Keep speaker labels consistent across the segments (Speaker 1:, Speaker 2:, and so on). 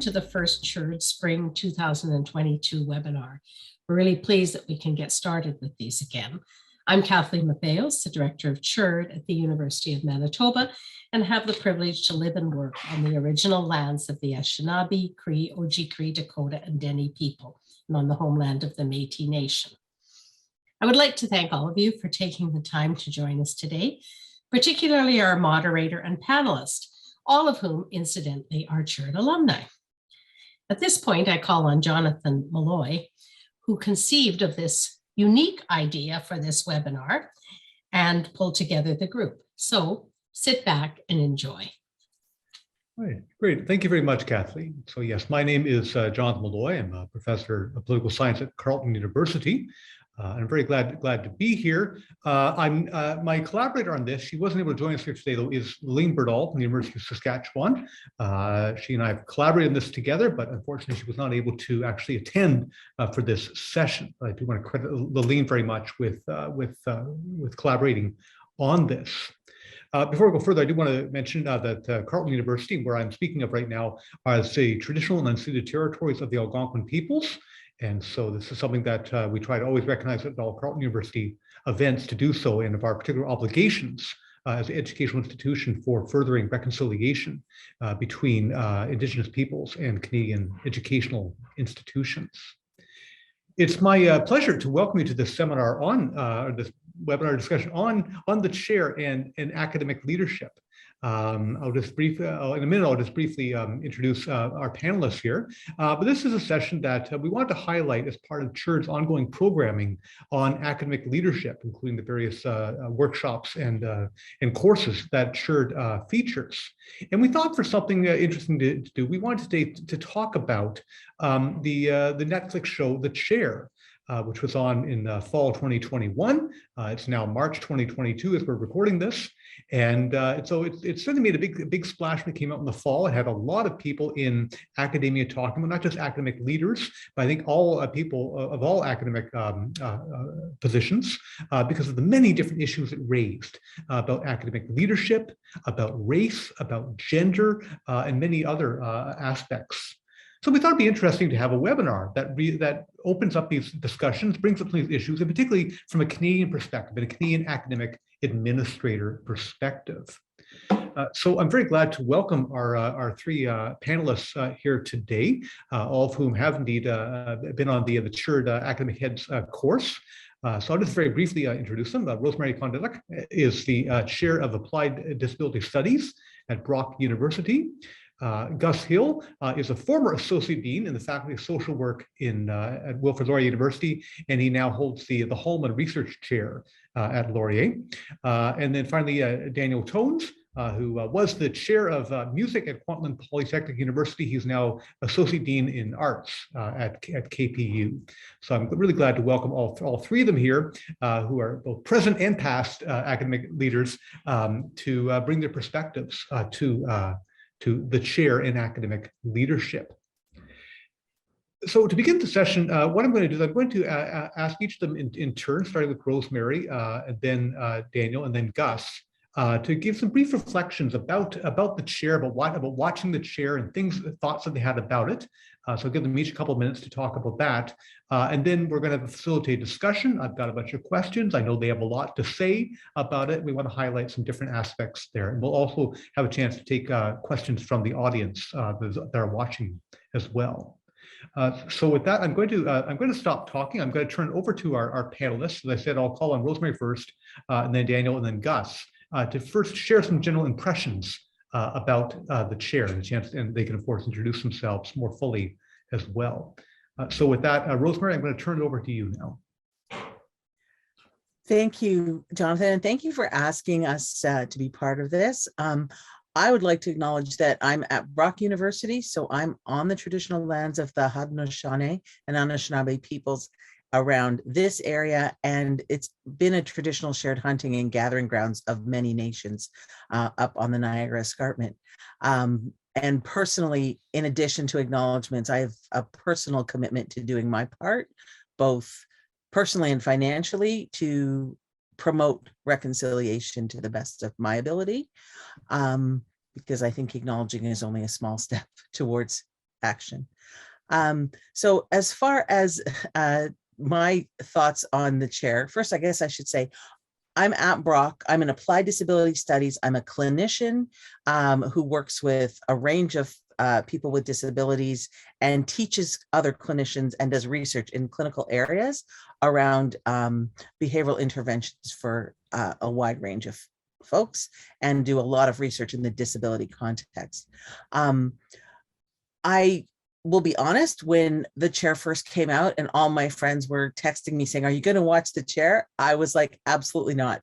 Speaker 1: to the first CHURD Spring 2022 webinar. We're really pleased that we can get started with these again. I'm Kathleen Matheos, the Director of CHURD at the University of Manitoba, and have the privilege to live and work on the original lands of the Anishinaabe, Cree, Oji-Cree, Dakota, and Dene people, and on the homeland of the Métis Nation. I would like to thank all of you for taking the time to join us today, particularly our moderator and panelists, all of whom, incidentally, are CHURD alumni. At this point, I call on Jonathan Malloy, who conceived of this unique idea for this webinar and pulled together the group. So sit back and enjoy.
Speaker 2: Right, great. Thank you very much, Kathleen. So yes, my name is Jonathan Malloy. I'm a professor of political science at Carleton University. I'm very glad to be here. My collaborator on this, she wasn't able to join us here today, though, is Lynn Berdahl from the University of Saskatchewan. She and I have collaborated on this together, but unfortunately, she was not able to actually attend for this session. I do want to credit Lynn very much with collaborating on this. Before we go further, I do want to mention that Carleton University, where I'm speaking of right now, is the traditional and unceded territories of the Algonquin peoples. And so this is something that we try to always recognize at all Carleton University events to do so, and of our particular obligations as an educational institution for furthering reconciliation between Indigenous peoples and Canadian educational institutions. It's my pleasure to welcome you to this seminar on this webinar discussion on the chair and academic leadership. In a minute, I'll just briefly introduce our panelists here. But this is a session that we want to highlight as part of CHURD's ongoing programming on academic leadership, including the various workshops and courses that CHURD features. And we thought for something interesting to do, we wanted today to talk about the Netflix show, The Chair, which was on in fall 2021. It's now March 2022 as we're recording this. And so it certainly made a big splash when it came out in the fall. It had a lot of people in academia talking about, not just academic leaders, but I think all people of all academic positions, because of the many different issues it raised about academic leadership, about race, about gender, and many other aspects. So we thought it'd be interesting to have a webinar that opens up these discussions, brings up these issues, and particularly from a Canadian perspective, and a Canadian academic administrator perspective. So I'm very glad to welcome our three panelists here today, all of whom have indeed been on the CHURD Academic Heads course. So I'll just very briefly introduce them. Rosemary Kondelik is the Chair of Applied Disability Studies at Brock University. Gus Hill is a former Associate Dean in the Faculty of Social Work at Wilfrid Laurier University, and he now holds the Holman Research Chair at Laurier. And then finally, Daniel Tones, who was the Chair of Music at Kwantlen Polytechnic University. He's now Associate Dean in Arts at KPU. So I'm really glad to welcome all three of them here, who are both present and past academic leaders, to bring their perspectives to the chair in academic leadership. So to begin the session, what I'm going to do is I'm going to ask each of them in turn, starting with Rosemary, and then Daniel, and then Gus, to give some brief reflections about the chair, about watching the chair and thoughts that they had about it. So I'll give them each a couple of minutes to talk about that. And then we're going to facilitate discussion. I've got a bunch of questions. I know they have a lot to say about it. We want to highlight some different aspects there. And we'll also have a chance to take questions from the audience that are watching as well. So with that, I'm going to stop talking. I'm going to turn it over to our panelists. As I said, I'll call on Rosemary first, and then Daniel, and then Gus, to first share some general impressions about the chair and they can, of course, introduce themselves more fully as well. So with that, Rosemary, I'm going to turn it over to you now.
Speaker 3: Thank you, Jonathan, and thank you for asking us to be part of this. I would like to acknowledge that I'm at Brock University, so I'm on the traditional lands of the Haudenosaunee and Anishinaabe peoples around this area, and it's been a traditional shared hunting and gathering grounds of many nations up on the Niagara Escarpment. And personally, in addition to acknowledgements, I have a personal commitment to doing my part, both personally and financially, to promote reconciliation to the best of my ability, because I think acknowledging is only a small step towards action. So as far as my thoughts on the chair, first, I guess I should say, I'm at Brock. I'm in applied disability studies. I'm a clinician who works with a range of people with disabilities and teaches other clinicians and does research in clinical areas around behavioral interventions for a wide range of folks, and do a lot of research in the disability context. I will be honest, when the chair first came out and all my friends were texting me saying, "Are you going to watch the chair?" I was like, absolutely not.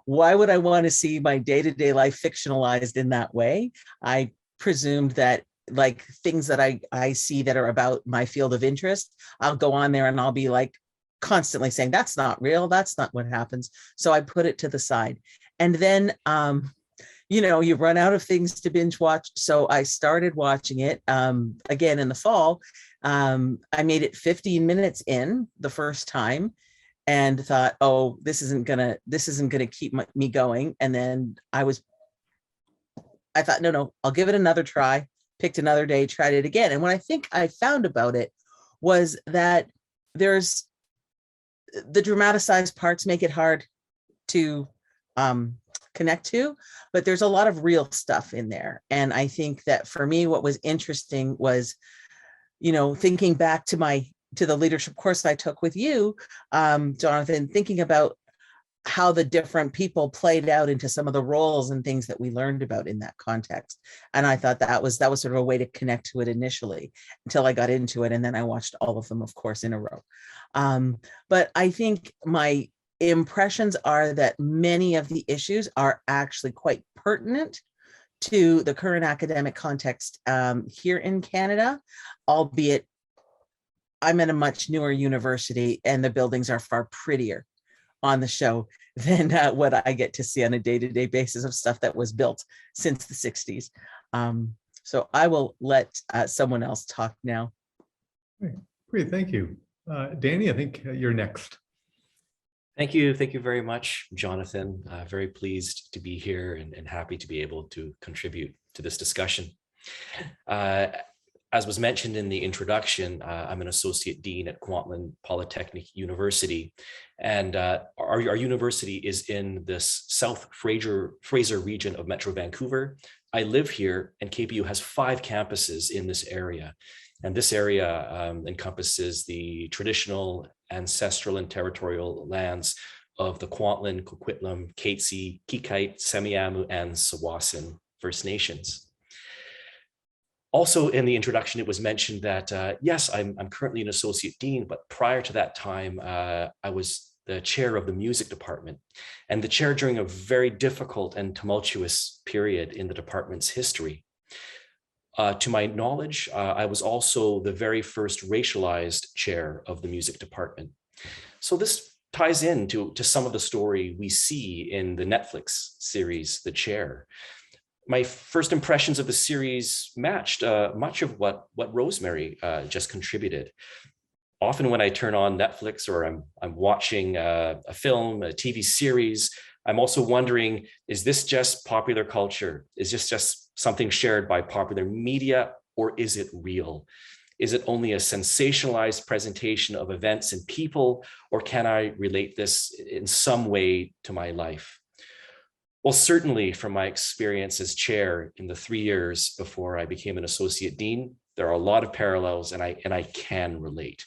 Speaker 3: Why would I want to see my day-to-day life fictionalized in that way? I presumed that like things that I see that are about my field of interest, I'll go on there and I'll be like constantly saying, that's not real. That's not what happens. So I put it to the side. And then you run out of things to binge watch. So I started watching it again in the fall. I made it 15 minutes in the first time and thought, oh, this isn't gonna keep me going. And then I thought, no, I'll give it another try, picked another day, tried it again. And what I think I found about it was that there's the dramatized parts make it hard to connect to, but there's a lot of real stuff in there. And I think that for me, what was interesting was, thinking back to the leadership course I took with you, Jonathan, thinking about how the different people played out into some of the roles and things that we learned about in that context. And I thought that was sort of a way to connect to it initially until I got into it. And then I watched all of them, of course, in a row. But I think my impressions are that many of the issues are actually quite pertinent to the current academic context here in Canada, albeit I'm at a much newer university and the buildings are far prettier on the show than what I get to see on a day-to-day basis of stuff that was built since the 60s. So I will let someone else talk now.
Speaker 2: Great, thank you. Danny, I think you're next.
Speaker 4: Thank you. Thank you very much, Jonathan. Very pleased to be here and happy to be able to contribute to this discussion. As was mentioned in the introduction, I'm an associate dean at Kwantlen Polytechnic University, and our university is in this South Fraser region of Metro Vancouver. I live here, and KPU has 5 campuses in this area. And this area encompasses the traditional, ancestral, and territorial lands of the Kwantlen, Coquitlam, Katzie, Kikite, Semiahmoo, and Tsawwassen First Nations. Also in the introduction, it was mentioned that, yes, I'm currently an associate dean, but prior to that time, I was the chair of the music department and the chair during a very difficult and tumultuous period in the department's history. To my knowledge, I was also the very first racialized chair of the music department. So this ties into some of the story we see in the Netflix series, The Chair. My first impressions of the series matched much of what Rosemary just contributed. Often when I turn on Netflix or I'm watching a film, a TV series, I'm also wondering, is this just popular culture? Is this just something shared by popular media, or is it real? Is it only a sensationalized presentation of events and people, or can I relate this in some way to my life? Well, certainly from my experience as chair in the 3 years before I became an associate dean, there are a lot of parallels, and I can relate.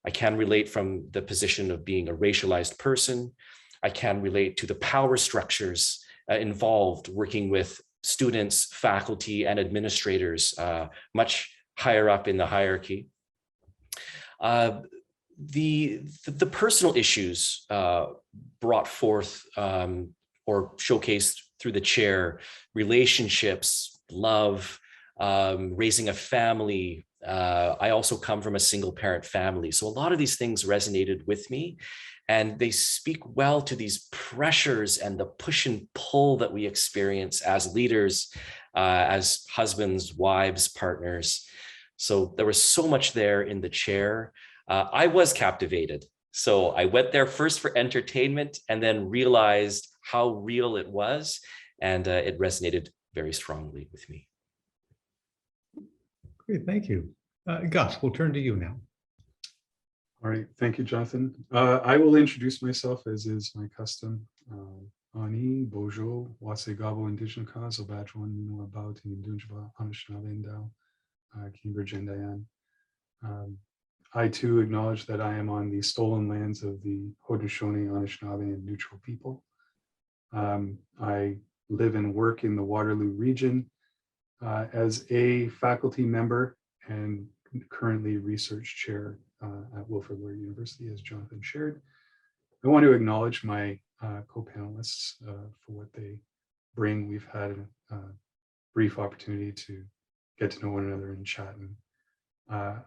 Speaker 4: I can relate from the position of being a racialized person. I can relate to the power structures involved working with students, faculty, and administrators much higher up in the hierarchy. The personal issues brought forth or showcased through the chair, relationships, love, raising a family. I also come from a single parent family. So a lot of these things resonated with me, and they speak well to these pressures and the push and pull that we experience as leaders, as husbands, wives, partners. So there was so much there in the chair. I was captivated. So I went there first for entertainment and then realized how real it was, and it resonated very strongly with me.
Speaker 2: Great, thank you. Gus, we'll turn to you now.
Speaker 5: All right, thank you, Jonathan. I will introduce myself as is my custom. Ani, Bojo, Wasegabo, Indigenous Cause, Obajwan, Nino, About, Indunjba, Anishinaabe, Cambridge, and Diane. I too acknowledge that I am on the stolen lands of the Haudenosaunee, Anishinaabe, and Neutral people. I live and work in the Waterloo region as a faculty member and currently research chair at Wilfrid Laurier University, as Jonathan shared. I want to acknowledge my co-panelists for what they bring. We've had a brief opportunity to get to know one another and chat. And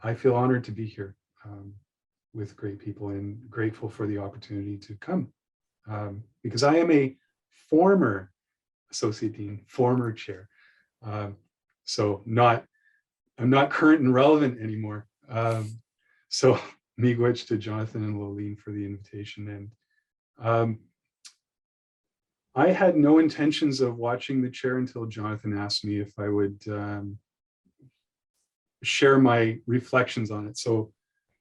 Speaker 5: I feel honored to be here with great people and grateful for the opportunity to come because I am a former associate dean, former chair. So I'm not current and relevant anymore. So miigwech to Jonathan and Lolene for the invitation. And I had no intentions of watching the chair until Jonathan asked me if I would share my reflections on it. So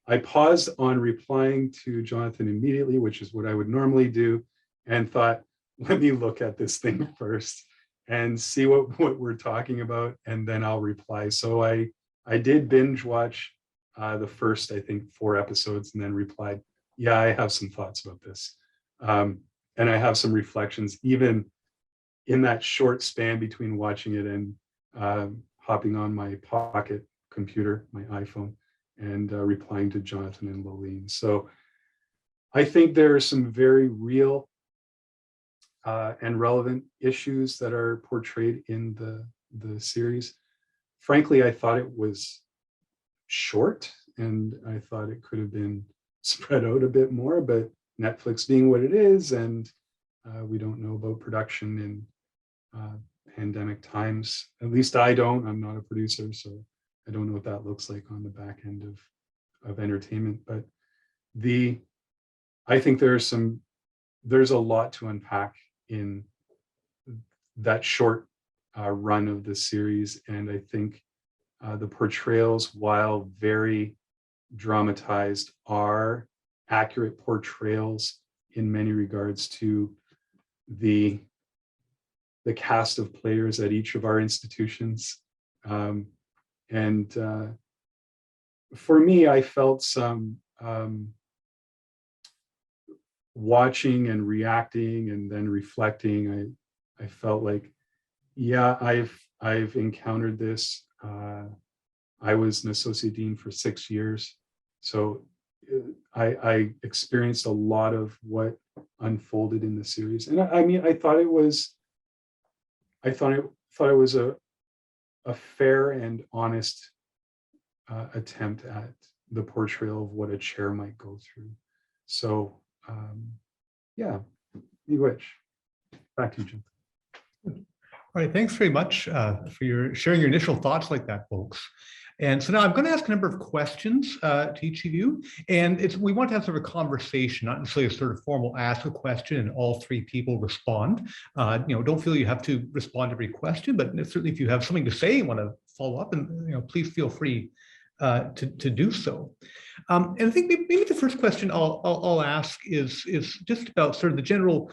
Speaker 5: I paused on replying to Jonathan immediately, which is what I would normally do, and thought, let me look at this thing first and see what we're talking about, and then I'll reply. So I did binge watch the first, I think, 4 episodes, and then replied, yeah, I have some thoughts about this. And I have some reflections, even in that short span between watching it and hopping on my pocket computer, my iPhone, and replying to Jonathan and Lolene. So I think there are some very real and relevant issues that are portrayed in the series. Frankly, I thought it was short and I thought it could have been spread out a bit more, but Netflix being what it is, and we don't know about production in pandemic times. At least I don't. I'm not a producer, so I don't know what that looks like on the back end of entertainment. But I think there's a lot to unpack in that short run of the series, and I think the portrayals, while very dramatized, are accurate portrayals in many regards to the cast of players at each of our institutions. And for me, I felt some watching and reacting and then reflecting. I felt like, yeah, I've encountered this. I was an associate dean for 6 years, so I experienced a lot of what unfolded in the series. And I mean, I thought it was a fair and honest attempt at the portrayal of what a chair might go through. So yeah, miigwech. Back to you, Jim.
Speaker 2: All right, thanks very much for sharing your initial thoughts like that, folks. And so now I'm going to ask a number of questions to each of you. And we want to have sort of a conversation, not necessarily a sort of formal ask a question and all 3 people respond. Don't feel you have to respond to every question, but certainly if you have something to say and want to follow up, and please feel free to do so. And I think maybe the first question I'll ask is just about sort of the general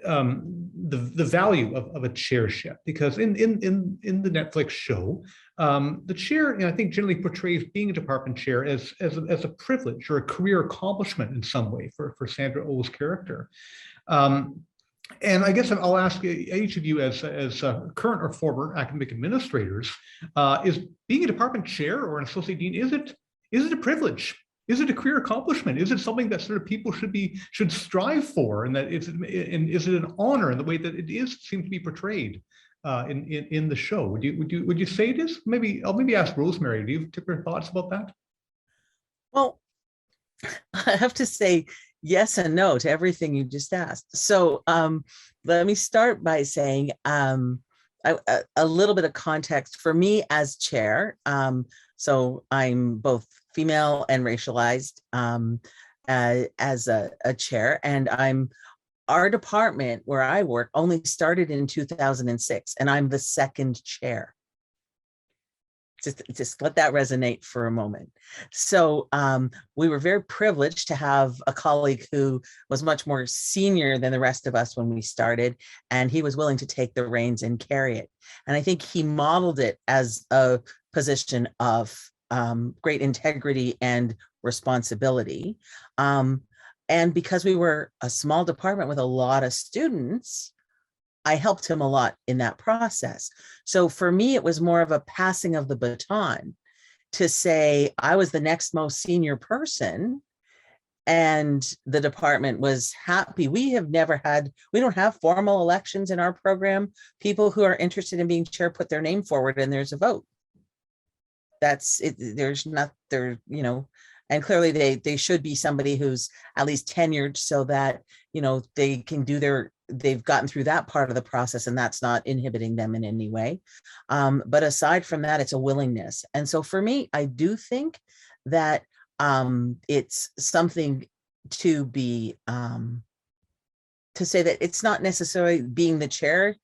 Speaker 2: the value of a chairship, because in the Netflix show, the chair, I think, generally portrays being a department chair as a privilege or a career accomplishment in some way for Sandra Oh's character. And I guess I'll ask each of you as current or former academic administrators, is being a department chair or an associate dean, is it a privilege? Is it a career accomplishment? Is it something that sort of people should strive for, and that is it an honor in the way that it seems to be portrayed in the show? Would you say it is? I'll ask Rosemary. Do you have particular thoughts about that?
Speaker 3: Well, I have to say yes and no to everything you just asked. So let me start by saying a little bit of context for me as chair. So I'm both female and racialized as a chair, and our department where I work only started in 2006, and I'm the second chair. just let that resonate for a moment. So we were very privileged to have a colleague who was much more senior than the rest of us when we started, and he was willing to take the reins and carry it. And I think he modeled it as a position of great integrity and responsibility. And because we were a small department with a lot of students, I helped him a lot in that process. So for me, it was more of a passing of the baton to say I was the next most senior person, and the department was happy. We don't have formal elections in our program. People who are interested in being chair put their name forward and there's a vote. That's it. And clearly they should be somebody who's at least tenured so that, they can they've gotten through that part of the process and that's not inhibiting them in any way. But aside from that, it's a willingness. And so for me, I do think that it's something to be, to say that it's not necessarily being the chair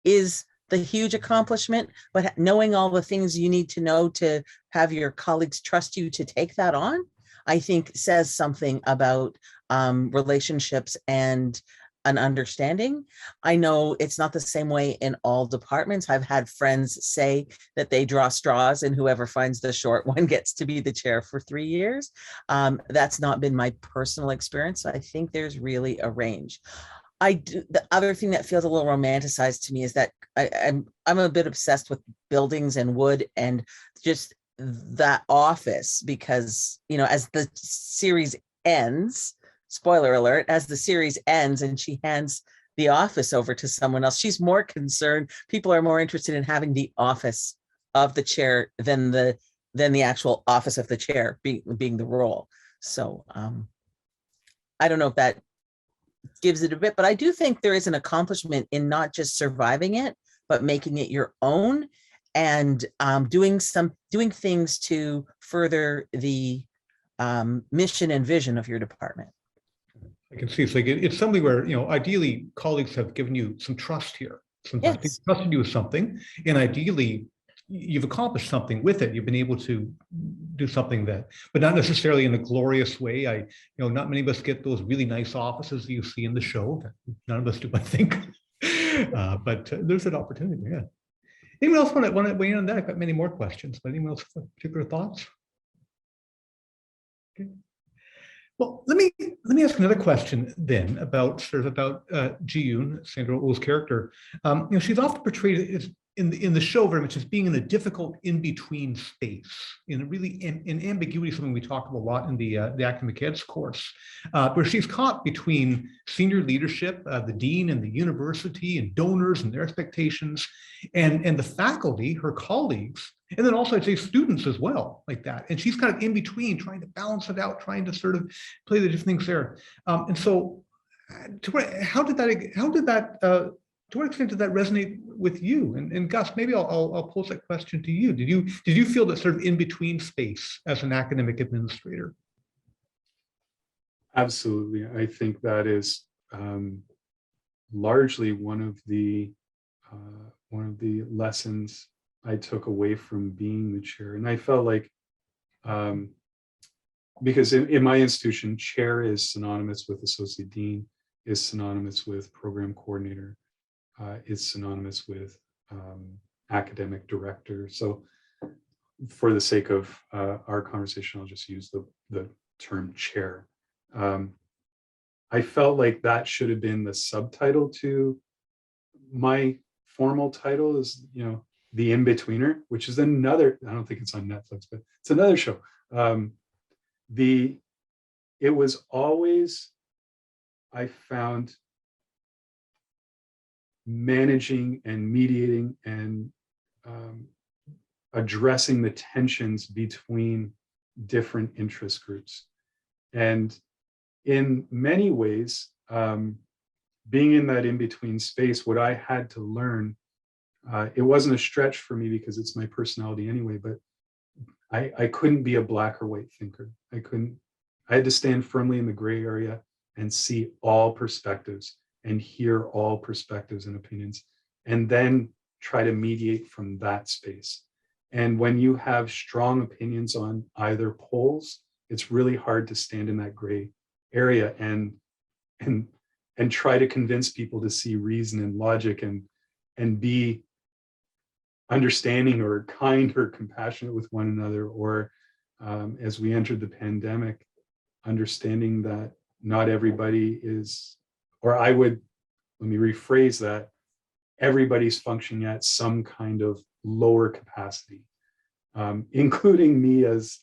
Speaker 3: is the huge accomplishment, but knowing all the things you need to know to have your colleagues trust you to take that on, I think says something about relationships and an understanding. I know it's not the same way in all departments. I've had friends say that they draw straws and whoever finds the short one gets to be the chair for 3 years. That's not been my personal experience. I think there's really a range. The other thing that feels a little romanticized to me is that I'm a bit obsessed with buildings and wood and just that office, because, as the series ends, spoiler alert, as the series ends and she hands the office over to someone else, she's more concerned. People are more interested in having the office of the chair than the actual office of the chair being the role. So I don't know if that gives it a bit, but I do think there is an accomplishment in not just surviving it, but making it your own and doing things to further the mission and vision of your department.
Speaker 2: I can see. It's something where, ideally colleagues have given you some trust here. Sometimes
Speaker 3: Yes.
Speaker 2: they trusted you with something, and ideally you've accomplished something with it. You've been able to do something but not necessarily in a glorious way. Not many of us get those really nice offices that you see in the show. None of us do, I think. But there's an opportunity. Yeah. Anyone else want to weigh in on that? I've got many more questions, but anyone else have particular thoughts? Okay. Well, let me ask another question then about Ji-yoon, Sandra Oh's character. She's often portrayed in the show very much as being in a difficult in-between space, in a really in ambiguity, something we talk about a lot in the academic eds course, where she's caught between senior leadership, the dean and the university and donors and their expectations, and the faculty, her colleagues, and then also I'd say students as well, like that. And she's kind of in between, trying to balance it out, trying to sort of play the different things there. And so, to what extent did that resonate with you? And Gus, maybe I'll pose that question to you. Did you feel that sort of in between space as an academic administrator?
Speaker 5: Absolutely. I think that is largely one of the lessons I took away from being the chair. And I felt like, because in my institution, chair is synonymous with associate dean, is synonymous with program coordinator, is synonymous with academic director. So for the sake of our conversation, I'll just use the term chair. I felt like that should have been the subtitle to my formal title, is, the in-betweener, which is another, I don't think it's on Netflix, but it's another show. It was always, I found, managing and mediating and addressing the tensions between different interest groups. And in many ways, being in that in-between space, what I had to learn, it wasn't a stretch for me because it's my personality anyway, but I couldn't be a black or white thinker. I had to stand firmly in the gray area and see all perspectives and hear all perspectives and opinions, and then try to mediate from that space. And when you have strong opinions on either poles, it's really hard to stand in that gray area and try to convince people to see reason and logic and be understanding or kind or compassionate with one another, or as we entered the pandemic, understanding that not everybody is, or let me rephrase that, everybody's functioning at some kind of lower capacity, including me as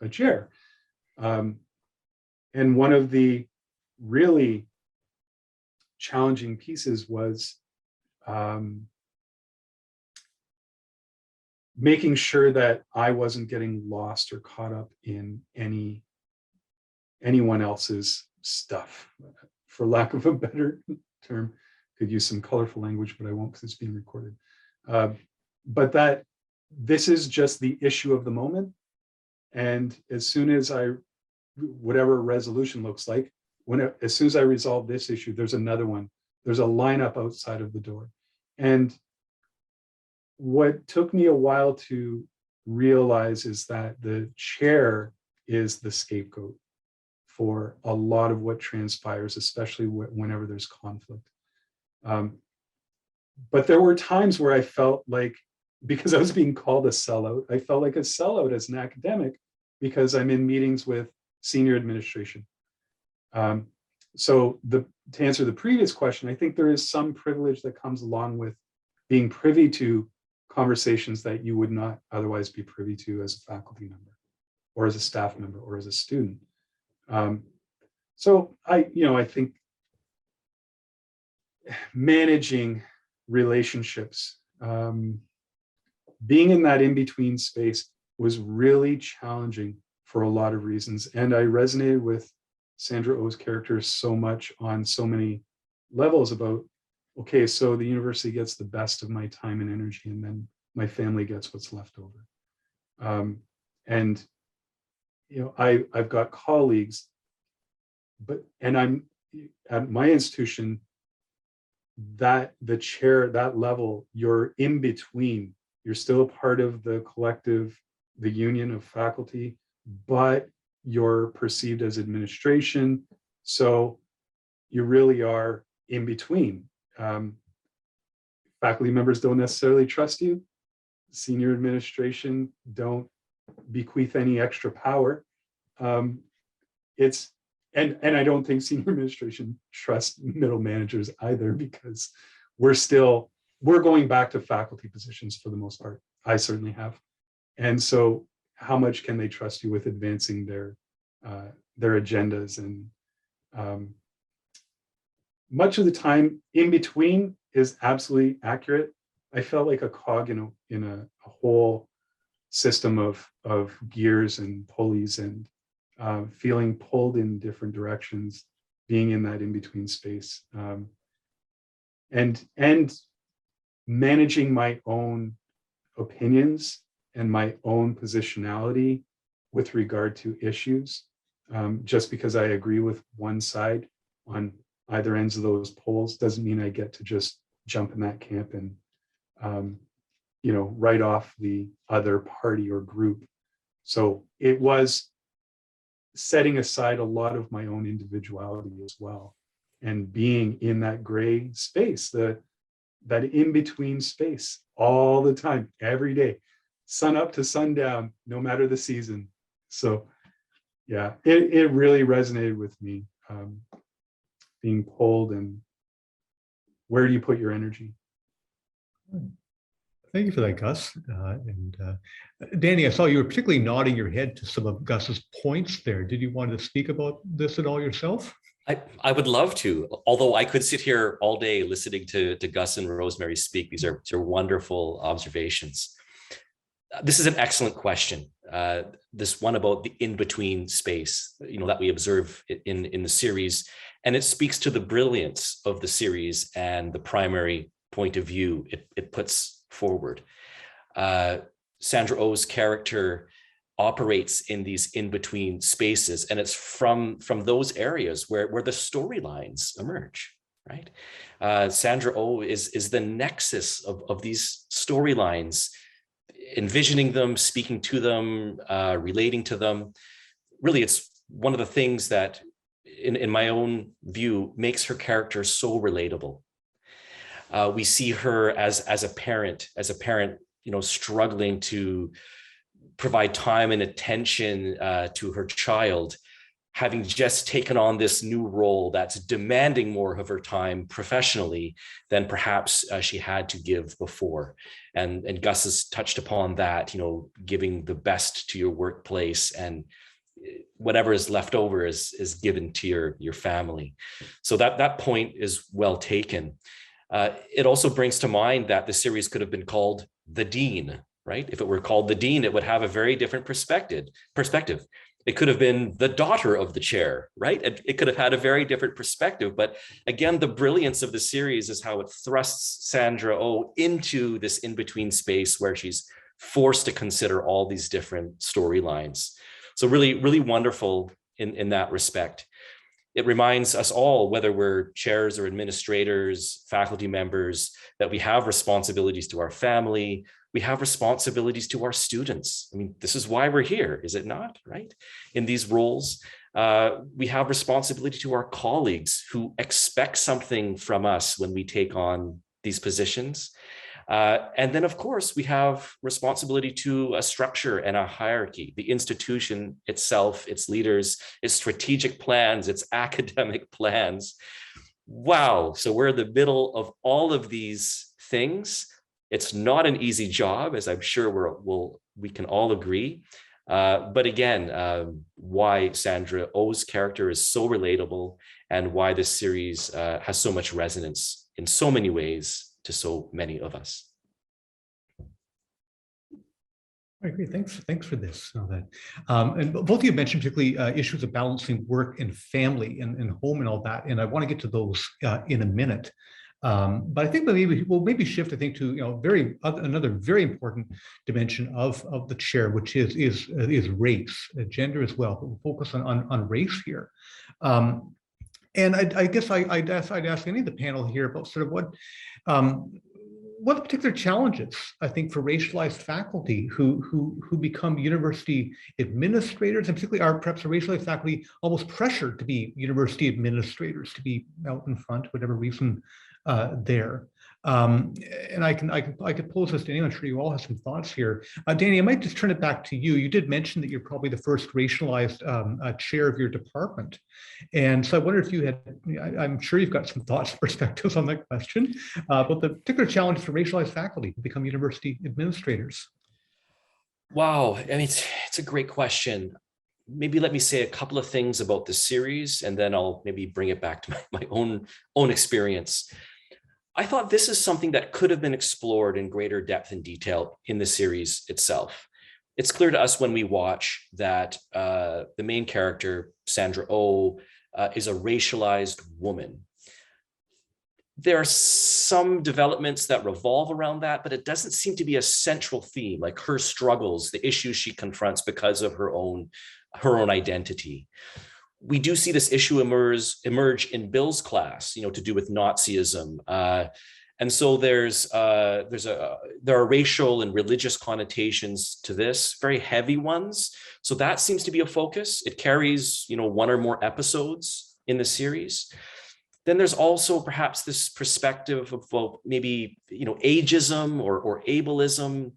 Speaker 5: a chair. And one of the really challenging pieces was making sure that I wasn't getting lost or caught up in anyone else's stuff, for lack of a better term. Could use some colorful language, but I won't because it's being recorded. But that this is just the issue of the moment. And as soon as whatever resolution looks like, as soon as I resolve this issue, there's another one. There's a lineup outside of the door. And what took me a while to realize is that the chair is the scapegoat for a lot of what transpires, especially whenever there's conflict. But there were times where I felt like, because I was being called a sellout, I felt like a sellout as an academic because I'm in meetings with senior administration. So to answer the previous question, I think there is some privilege that comes along with being privy to conversations that you would not otherwise be privy to as a faculty member or as a staff member or as a student. So I think managing relationships, being in that in-between space was really challenging for a lot of reasons. And I resonated with Sandra Oh's character so much on so many levels about, okay, so the university gets the best of my time and energy, and then my family gets what's left over. And I've got colleagues, and I'm at my institution, that the chair, that level, you're in between. You're still a part of the collective, the union of faculty, but you're perceived as administration. So you really are in between. Faculty members don't necessarily trust you. Senior administration don't bequeath any extra power. And I don't think senior administration trusts middle managers either, because we're going back to faculty positions for the most part. I certainly have. And so how much can they trust you with advancing their agendas? And much of the time in between is absolutely accurate. I felt like a cog in a whole system of gears and pulleys, and feeling pulled in different directions, being in that in-between space, and managing my own opinions and my own positionality with regard to issues. Just because I agree with one side on either ends of those poles doesn't mean I get to just jump in that camp and write off the other party or group. So it was setting aside a lot of my own individuality as well, and being in that gray space, that in-between space all the time, every day, sun up to sundown, no matter the season. So yeah, it really resonated with me, being pulled, and where do you put your energy?
Speaker 2: Thank you for that, Gus. Danny, I saw you were particularly nodding your head to some of Gus's points there. Did you want to speak about this at all yourself?
Speaker 4: I would love to, although I could sit here all day listening to Gus and Rosemary speak. These are wonderful observations. This is an excellent question. This one about the in-between space, that we observe in the series, and it speaks to the brilliance of the series and the primary point of view it puts forward. Sandra Oh's character operates in these in-between spaces, and it's from those areas where the storylines emerge, right? Sandra Oh is the nexus of these storylines envisioning them, speaking to them, relating to them. Really, it's one of the things that, in my own view, makes her character so relatable. We see her as a parent, struggling to provide time and attention to her child, having just taken on this new role that's demanding more of her time professionally than perhaps she had to give before. And Gus has touched upon that, giving the best to your workplace, and whatever is left over is given to your family. So that point is well taken. It also brings to mind that the series could have been called The Dean, right? If it were called The Dean, it would have a very different perspective. It could have been the daughter of the chair, right? It could have had a very different perspective. But again, the brilliance of the series is how it thrusts Sandra Oh into this in-between space where she's forced to consider all these different storylines. So really, really wonderful in that respect. It reminds us all, whether we're chairs or administrators, faculty members, that we have responsibilities to our family. We have responsibilities to our students. I mean, this is why we're here, is it not, right? In these roles, we have responsibility to our colleagues who expect something from us when we take on these positions. And then, of course, we have responsibility to a structure and a hierarchy, the institution itself, its leaders, its strategic plans, its academic plans. Wow. So we're in the middle of all of these things. It's not an easy job, as I'm sure we can all agree. But again, why Sandra Oh's character is so relatable, and why this series has so much resonance in so many ways to so many of us.
Speaker 2: I agree. Thanks for this. And both of you mentioned particularly issues of balancing work and family and home and all that. And I want to get to those in a minute. But I think we'll shift, I think, to another very important dimension of the chair, which is race, gender as well. But we'll focus on race here. And I guess I'd ask any of the panel here about sort of what particular challenges, I think, for racialized faculty who become university administrators, and particularly are perhaps racialized faculty almost pressured to be university administrators, to be out in front, whatever reason there. And I could pose this to anyone. I'm sure you all have some thoughts here. Danny, I might just turn it back to you. You did mention that you're probably the first racialized chair of your department. And so I wonder if you had, I'm sure you've got some thoughts and perspectives on that question, but the particular challenge for racialized faculty to become university administrators.
Speaker 4: Wow, I mean, it's a great question. Maybe let me say a couple of things about the series, and then I'll maybe bring it back to my own experience. I thought this is something that could have been explored in greater depth and detail in the series itself. It's clear to us when we watch that the main character, Sandra Oh, is a racialized woman. There are some developments that revolve around that, but it doesn't seem to be a central theme, like her struggles, the issues she confronts because of her own identity. We do see this issue emerge in Bill's class, to do with Nazism. And so there are racial and religious connotations to this, very heavy ones. So that seems to be a focus. It carries, one or more episodes in the series. Then there's also perhaps this perspective of, well, maybe, ageism or ableism.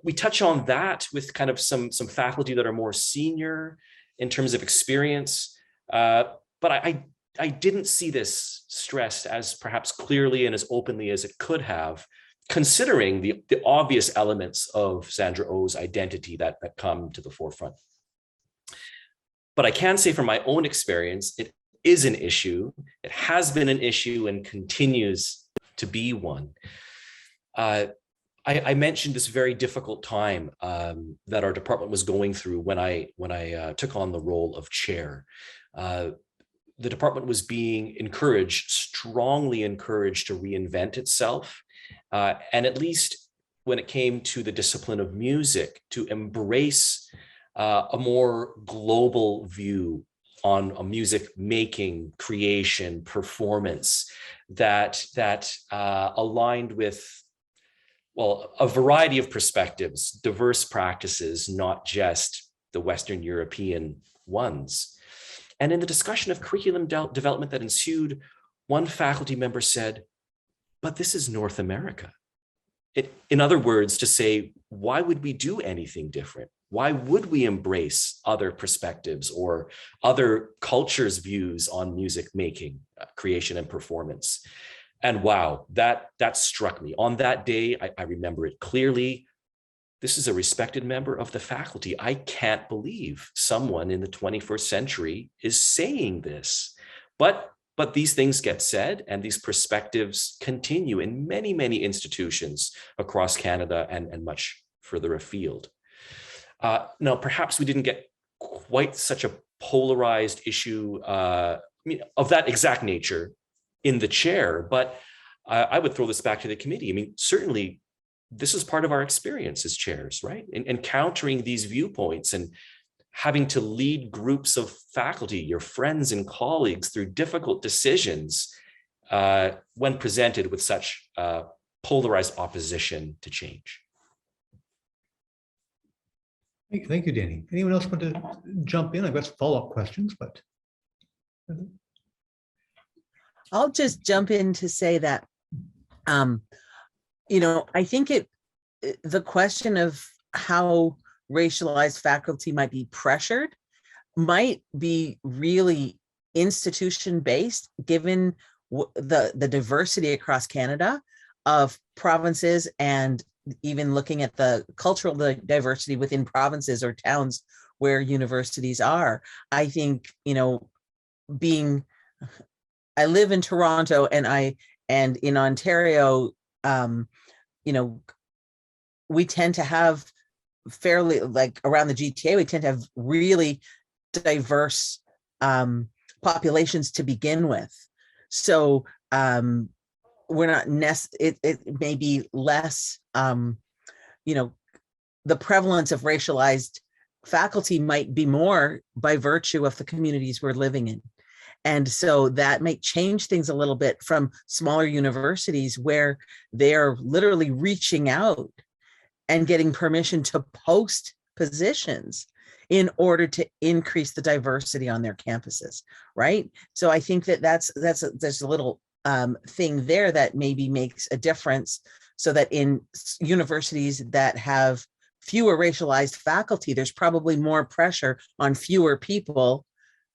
Speaker 4: We touch on that with kind of some faculty that are more senior in terms of experience. But I didn't see this stressed as perhaps clearly and as openly as it could have, considering the obvious elements of Sandra Oh's identity that come to the forefront. But I can say from my own experience, it is an issue. It has been an issue and continues to be one. I mentioned this very difficult time that our department was going through when I took on the role of chair. The department was being strongly encouraged to reinvent itself. And at least when it came to the discipline of music, to embrace a more global view on a music making, creation, performance that aligned with well, a variety of perspectives, diverse practices, not just the Western European ones. And in the discussion of curriculum development that ensued, one faculty member said, but this is North America. In other words, to say, why would we do anything different? Why would we embrace other perspectives or other cultures' views on music making, creation, and performance? And wow, that struck me. On that day, I remember it clearly. This is a respected member of the faculty. I can't believe someone in the 21st century is saying this. But these things get said, and these perspectives continue in many, many institutions across Canada and much further afield. Now, perhaps we didn't get quite such a polarized issue of that exact nature in the chair, but I would throw this back to the committee. I mean, certainly this is part of our experience as chairs, right? Encountering these viewpoints and having to lead groups of faculty, your friends and colleagues, through difficult decisions when presented with such polarized opposition to change.
Speaker 2: Thank you, Danny. Anyone else want to jump in? I've got some follow-up questions, but.
Speaker 3: I'll just jump in to say that, I think the question of how racialized faculty might be pressured might be really institution-based, given the diversity across Canada of provinces, and even looking at the cultural diversity within provinces or towns where universities are. I think, I live in Toronto, and in Ontario, we tend to have fairly, like around the GTA, we tend to have really diverse populations to begin with. So we're not it may be less, the prevalence of racialized faculty might be more by virtue of the communities we're living in. And so that might change things a little bit from smaller universities where they're literally reaching out and getting permission to post positions in order to increase the diversity on their campuses, right? So I think there's a little thing there that maybe makes a difference, so that in universities that have fewer racialized faculty, there's probably more pressure on fewer people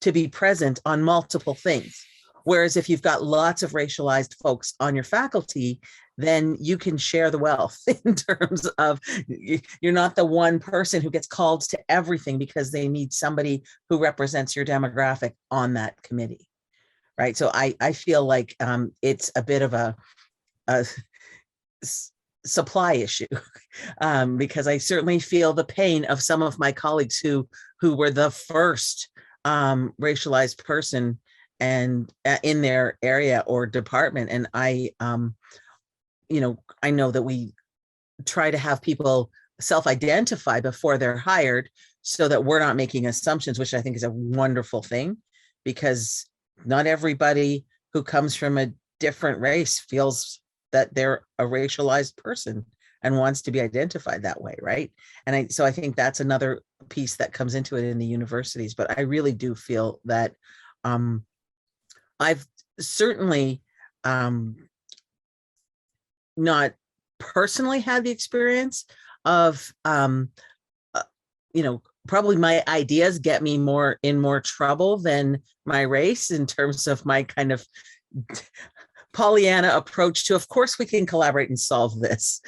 Speaker 3: to be present on multiple things. Whereas if you've got lots of racialized folks on your faculty, then you can share the wealth in terms of, you're not the one person who gets called to everything because they need somebody who represents your demographic on that committee, right? So I feel like it's a bit of a supply issue, because I certainly feel the pain of some of my colleagues who were the first racialized person and in their area or department. And I know that we try to have people self-identify before they're hired, so that we're not making assumptions, which I think is a wonderful thing, because not everybody who comes from a different race feels that they're a racialized person and wants to be identified that way, right? And so I think that's another piece that comes into it in the universities. But I really do feel that I've certainly not personally had the experience of, probably my ideas get me in more trouble than my race, in terms of my kind of Pollyanna approach to, of course we can collaborate and solve this.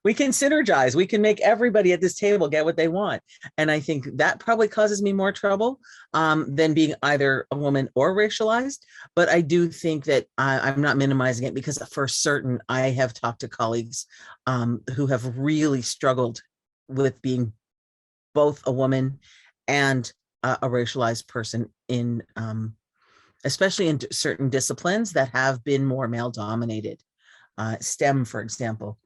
Speaker 3: We can synergize, we can make everybody at this table get what they want. And I think that probably causes me more trouble than being either a woman or racialized. But I do think that I'm not minimizing it, because for certain, I have talked to colleagues who have really struggled with being both a woman and a racialized person in especially in certain disciplines that have been more male dominated. STEM, for example.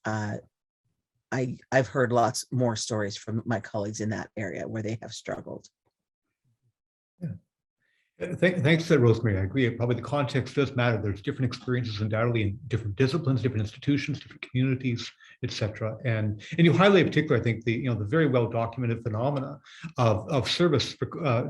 Speaker 3: I've heard lots more stories from my colleagues in that area where they have struggled.
Speaker 2: Yeah. Thanks, Rosemary. I agree. Probably the context does matter. There's different experiences undoubtedly in different disciplines, different institutions, different communities, et cetera. And you highlight in particular, I think, the very well documented phenomena of service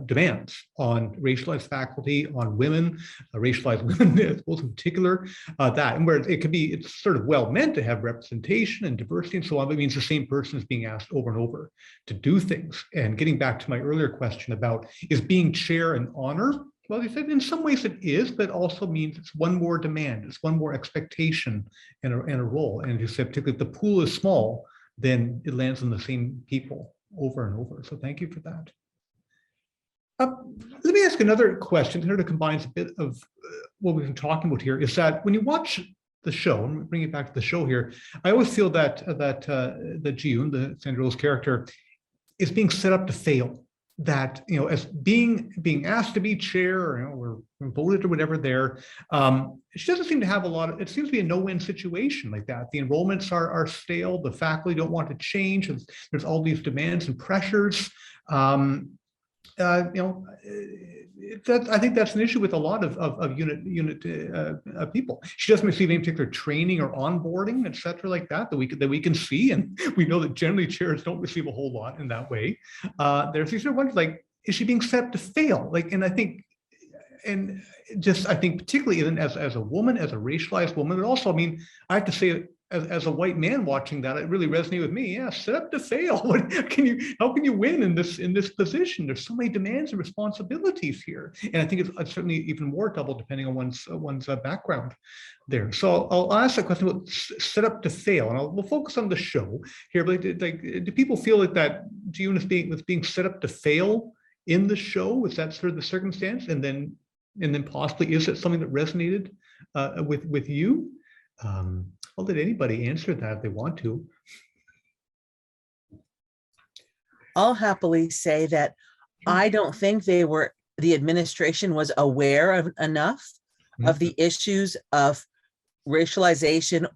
Speaker 2: demands on racialized faculty, on women, racialized women, I suppose in particular, that, and where it could be, it's sort of well meant to have representation and diversity and so on, but it means the same person is being asked over and over to do things. And getting back to my earlier question about, is being chair an honor? Well, you said in some ways it is, but also means it's one more demand, it's one more expectation and a role. And you said, particularly if the pool is small, then it lands on the same people over and over. So thank you for that. Let me ask another question here that combines a bit of what we've been talking about here, is that when you watch the show, and bring it back to the show here, I always feel that June, the Sandra Oh's character, is being set up to fail. That, as being asked to be chair, or voted or whatever there, she doesn't seem to have a lot of, it seems to be a no-win situation like that. The enrollments are stale, the faculty don't want to change, there's all these demands and pressures. I think that's an issue with a lot of unit people. She doesn't receive any particular training or onboarding, et cetera, like that we can see, and we know that generally chairs don't receive a whole lot in that way. There's these sort of ones like, is she being set to fail? Like, and I think particularly even as a woman, as a racialized woman, but also, I mean, I have to say, as a white man watching that, it really resonated with me. Yeah, set up to fail. How can you win in this position? There's so many demands and responsibilities here, and I think it's certainly even more double depending on one's background there. So I'll ask that question about set up to fail, and we'll focus on the show here. But do people feel like that June was being set up to fail in the show? Was that sort of the circumstance? And then possibly, is it something that resonated with you? I'll let anybody answer that if they want to.
Speaker 3: I'll happily say that I don't think the administration was aware of enough of the issues of racialization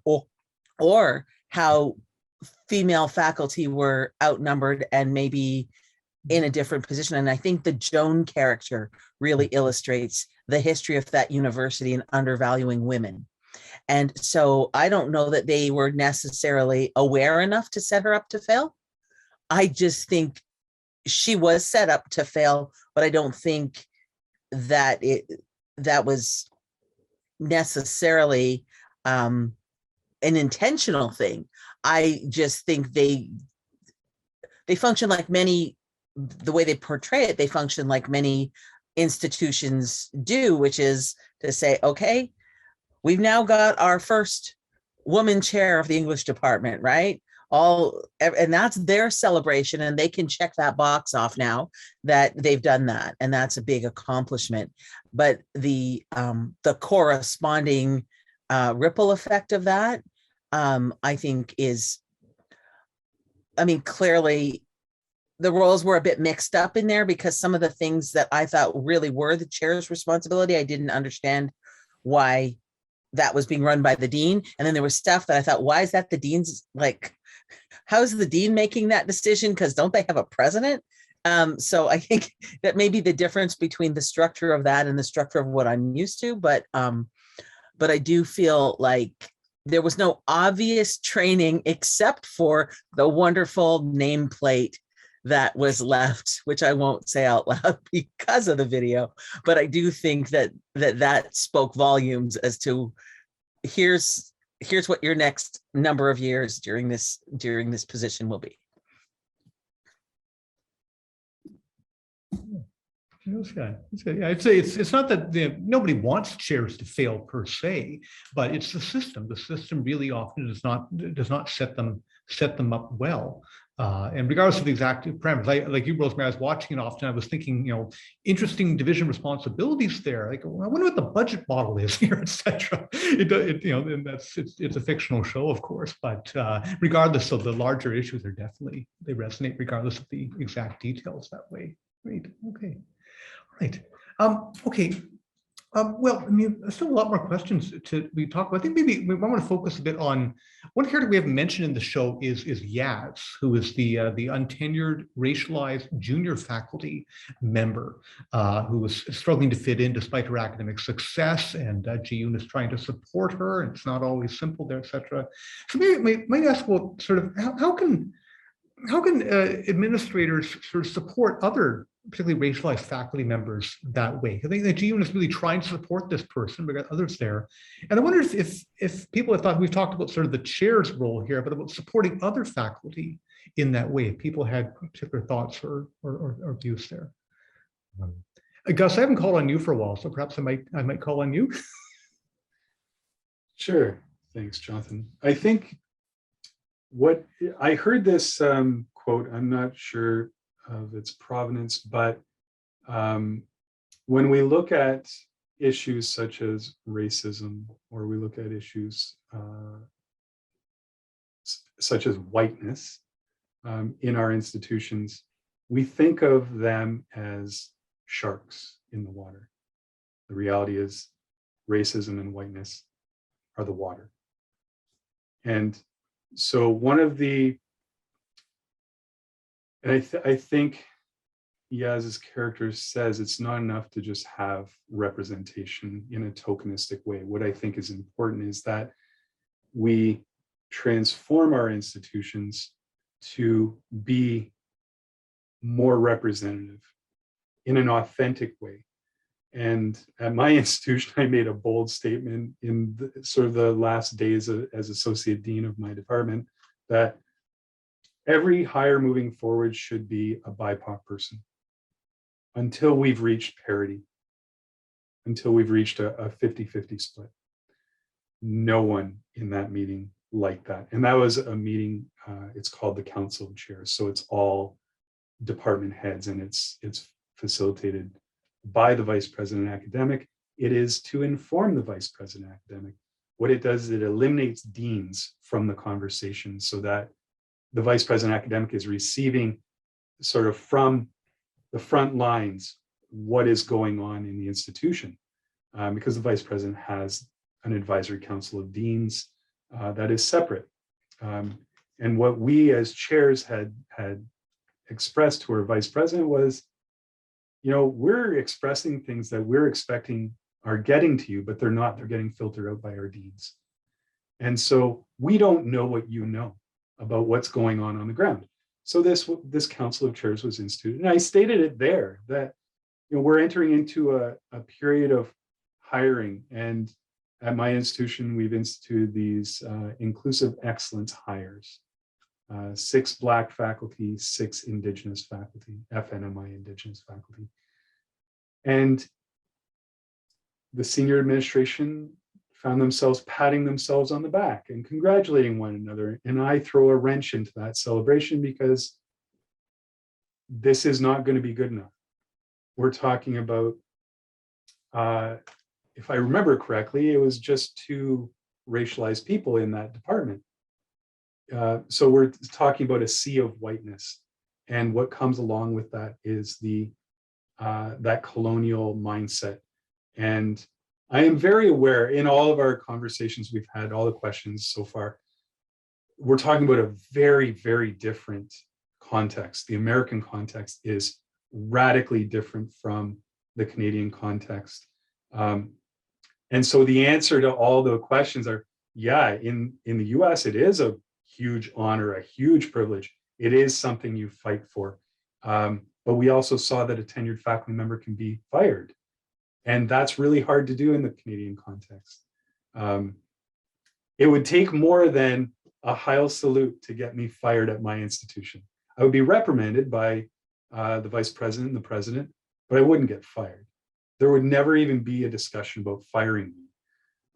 Speaker 3: or how female faculty were outnumbered and maybe in a different position. And I think the Joan character really illustrates the history of that university and undervaluing women. And so I don't know that they were necessarily aware enough to set her up to fail. I just think she was set up to fail, but I don't think that that was necessarily an intentional thing. I just think they function like many, the way they portray it, they function like many institutions do, which is to say, okay, we've now got our first woman chair of the English department, right? And that's their celebration, and they can check that box off now that they've done that, and that's a big accomplishment. But the corresponding ripple effect of that, I think is, I mean, clearly the roles were a bit mixed up in there, because some of the things that I thought really were the chair's responsibility, I didn't understand why that was being run by the dean. And then there was stuff that I thought, why is that the dean's, like, how's the dean making that decision? Because don't they have a president? So I think that may be the difference between the structure of that and the structure of what I'm used to. But I do feel like there was no obvious training except for the wonderful nameplate that was left, which I won't say out loud because of the video, but I do think that spoke volumes as to here's what your next number of years during this position will be.
Speaker 2: Yeah, I'd say it's not that nobody wants chairs to fail per se, but it's the system. The system really often does not set them up well. And regardless of the exact parameters, like you, Rosemary, I was watching it often. I was thinking, interesting division responsibilities there. Like, well, I wonder what the budget model is here, etc. And it's a fictional show, of course, but regardless of the larger issues, they resonate regardless of the exact details that way. Great. Okay. All right. Okay. Well, I mean, there's still a lot more questions to be talked about. I think maybe we want to focus a bit on one character we haven't mentioned in the show is Yaz, who is the untenured, racialized junior faculty member who was struggling to fit in despite her academic success, and Ji-yoon is trying to support her, and it's not always simple there, etc. So maybe might ask, well, sort of how can administrators sort of support other particularly racialized faculty members that way? I think that Ji-yoon is really trying to support this person. We got others there, and I wonder if people have thought, we've talked about sort of the chair's role here, but about supporting other faculty in that way. If people had particular thoughts or views there. Gus, I haven't called on you for a while, so perhaps I might call on you.
Speaker 5: Sure. Thanks, Jonathan. I think what I heard this quote, I'm not sure of its provenance, but when we look at issues such as racism, or we look at issues such as whiteness in our institutions, we think of them as sharks in the water. The reality is racism and whiteness are the water. And so one of the, and I think Yaz's character says it's not enough to just have representation in a tokenistic way. What I think is important is that we transform our institutions to be more representative in an authentic way. And at my institution, I made a bold statement in sort of the last days as associate dean of my department that every hire moving forward should be a BIPOC person until we've reached parity, until we've reached a 50-50 split. No one in that meeting liked that. And that was a meeting, it's called the Council of Chairs. So it's all department heads, and it's facilitated by the vice president academic. It is to inform the vice president academic. What it does is it eliminates deans from the conversation so that the vice president academic is receiving sort of from the front lines what is going on in the institution, because the vice president has an advisory council of deans that is separate. And what we as chairs had expressed to our vice president was, you know, we're expressing things that we're expecting are getting to you, but they're not. They're getting filtered out by our deans. And so we don't know what you know about what's going on the ground. So this Council of Chairs was instituted. And I stated it there that, you know, we're entering into a period of hiring. And at my institution, we've instituted these inclusive excellence hires. 6 Black faculty, 6 Indigenous faculty, FNMI Indigenous faculty. And the senior administration found themselves patting themselves on the back and congratulating one another. And I throw a wrench into that celebration because this is not going to be good enough. We're talking about, if I remember correctly, it was just 2 racialized people in that department. So we're talking about a sea of whiteness, and what comes along with that is that colonial mindset. And I am very aware in all of our conversations we've had, all the questions so far, we're talking about a very, very different context. The American context is radically different from the Canadian context. And so the answer to all the questions are, yeah, in the US, it is a huge honor, a huge privilege. It is something you fight for. But we also saw that a tenured faculty member can be fired. And that's really hard to do in the Canadian context. It would take more than a Heil salute to get me fired at my institution. I would be reprimanded by the vice president and the president, but I wouldn't get fired. There would never even be a discussion about firing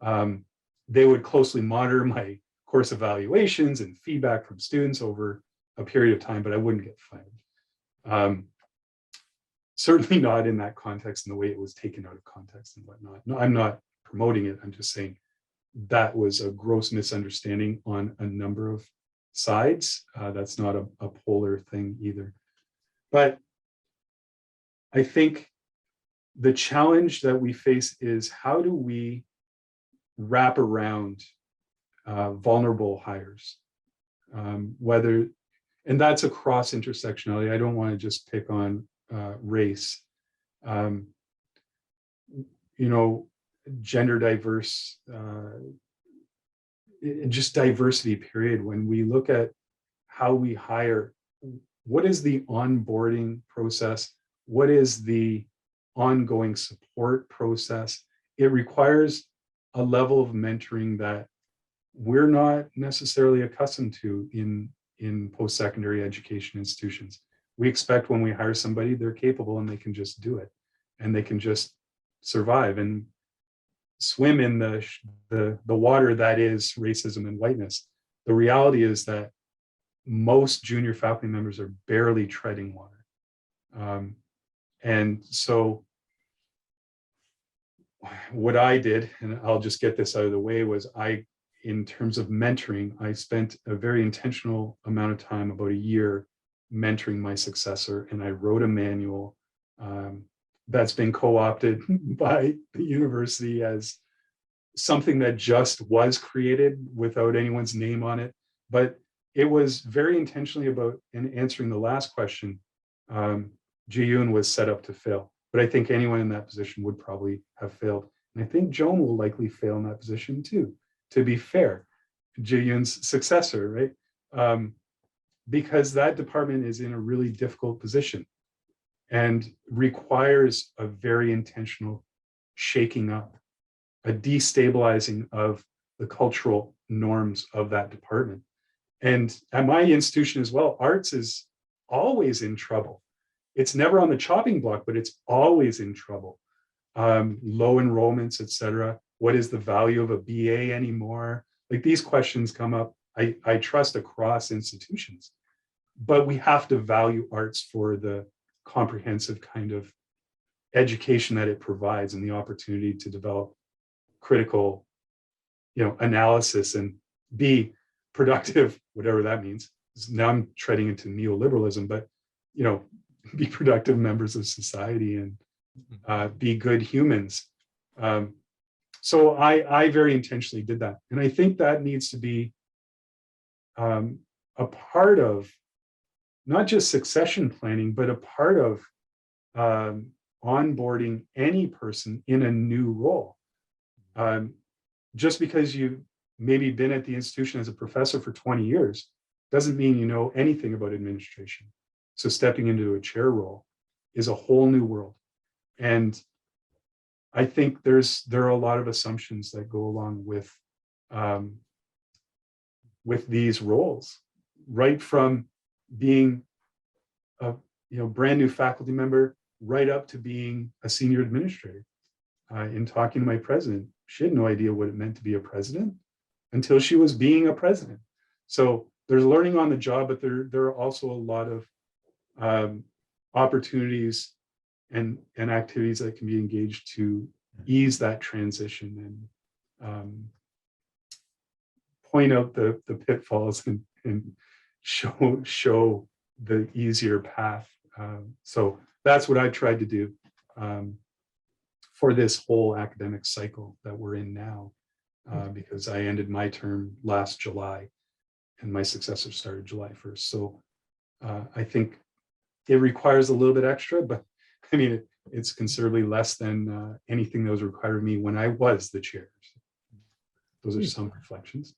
Speaker 5: me. They would closely monitor my course evaluations and feedback from students over a period of time, but I wouldn't get fired. Certainly not in that context and the way it was taken out of context and whatnot. No, I'm not promoting it. I'm just saying that was a gross misunderstanding on a number of sides. That's not a polar thing either. But I think the challenge that we face is how do we wrap around vulnerable hires, whether, and that's across intersectionality. I don't want to just pick on race. You know, gender diverse, just diversity, period. When we look at how we hire, what is the onboarding process? What is the ongoing support process? It requires a level of mentoring that we're not necessarily accustomed to in post-secondary education institutions. We expect when we hire somebody, they're capable and they can just do it, and they can just survive and swim in the water that is racism and whiteness. The reality is that most junior faculty members are barely treading water. And so what I did, and I'll just get this out of the way, was in terms of mentoring, I spent a very intentional amount of time, about a year, mentoring my successor, and I wrote a manual that's been co-opted by the university as something that just was created without anyone's name on it. But it was very intentionally about, in answering the last question, Ji-yoon was set up to fail. But I think anyone in that position would probably have failed. And I think Joan will likely fail in that position too, to be fair. Ji-yoon's successor, right? Because that department is in a really difficult position and requires a very intentional shaking up, a destabilizing of the cultural norms of that department. And at my institution as well, arts is always in trouble. It's never on the chopping block, but it's always in trouble. Low enrollments, et cetera. What is the value of a BA anymore? Like, these questions come up, I trust, across institutions. But we have to value arts for the comprehensive kind of education that it provides and the opportunity to develop critical, analysis and be productive, whatever that means. Now I'm treading into neoliberalism, but, be productive members of society and be good humans. So I very intentionally did that. And I think that needs to be a part of not just succession planning, but a part of onboarding any person in a new role. Just because you've maybe been at the institution as a professor for 20 years doesn't mean you know anything about administration. So stepping into a chair role is a whole new world. And I think there are a lot of assumptions that go along with these roles, right from being a brand new faculty member right up to being a senior administrator. In talking to my president, she had no idea what it meant to be a president until she was being a president. So there's learning on the job, but there are also a lot of opportunities and activities that can be engaged to ease that transition and point out the pitfalls and show the easier path. So that's what I tried to do for this whole academic cycle that we're in now, because I ended my term last July and my successor started July 1st. So I think it requires a little bit extra, but I mean, it's considerably less than anything that was required of me when I was the chair. Those are some reflections.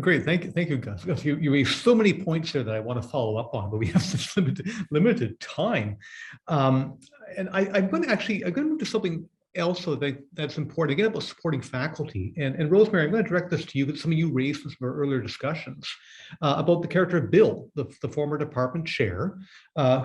Speaker 2: Great, thank you, Gus. You raised so many points there that I want to follow up on, but we have such limited time. And I'm going to move to something else that's important, again, about supporting faculty. And Rosemary, I'm going to direct this to you, but some of you raised in some of our earlier discussions about the character of Bill, the former department chair,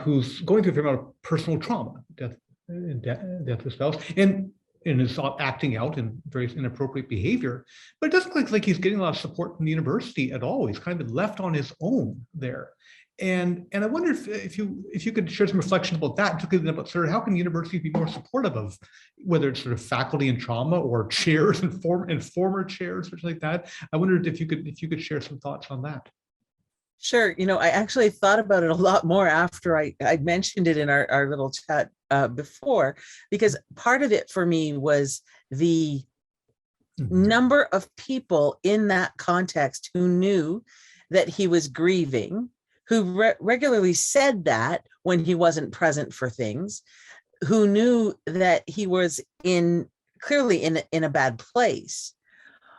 Speaker 2: who's going through a fair amount of personal trauma, death of a spouse, and is acting out in very inappropriate behavior, but it doesn't look like he's getting a lot of support from the university at all. He's kind of left on his own there. And I wonder if you could share some reflection about that, particularly about sort of how can universities be more supportive of whether it's sort of faculty in trauma or chairs and former chairs, something like that. I wondered if you could share some thoughts on that.
Speaker 3: Sure. I actually thought about it a lot more after I mentioned it in our little chat before, because part of it for me was the number of people in that context who knew that he was grieving, who regularly said that when he wasn't present for things, who knew that he was clearly in a bad place.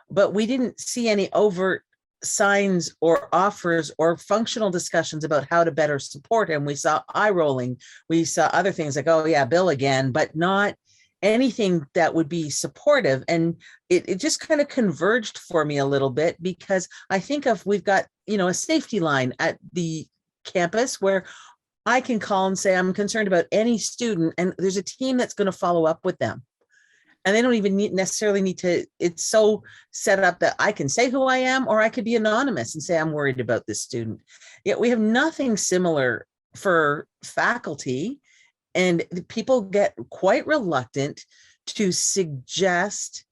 Speaker 3: But we didn't see any overt signs or offers or functional discussions about how to better support him. We saw eye rolling. We saw other things like, oh yeah, Bill again, but not anything that would be supportive. And it just kind of converged for me a little bit, because I think we've got, a safety line at the campus where I can call and say, I'm concerned about any student, and there's a team that's going to follow up with them. And they don't even necessarily need to, it's so set up that I can say who I am, or I could be anonymous and say, I'm worried about this student. Yet we have nothing similar for faculty, and people get quite reluctant to suggest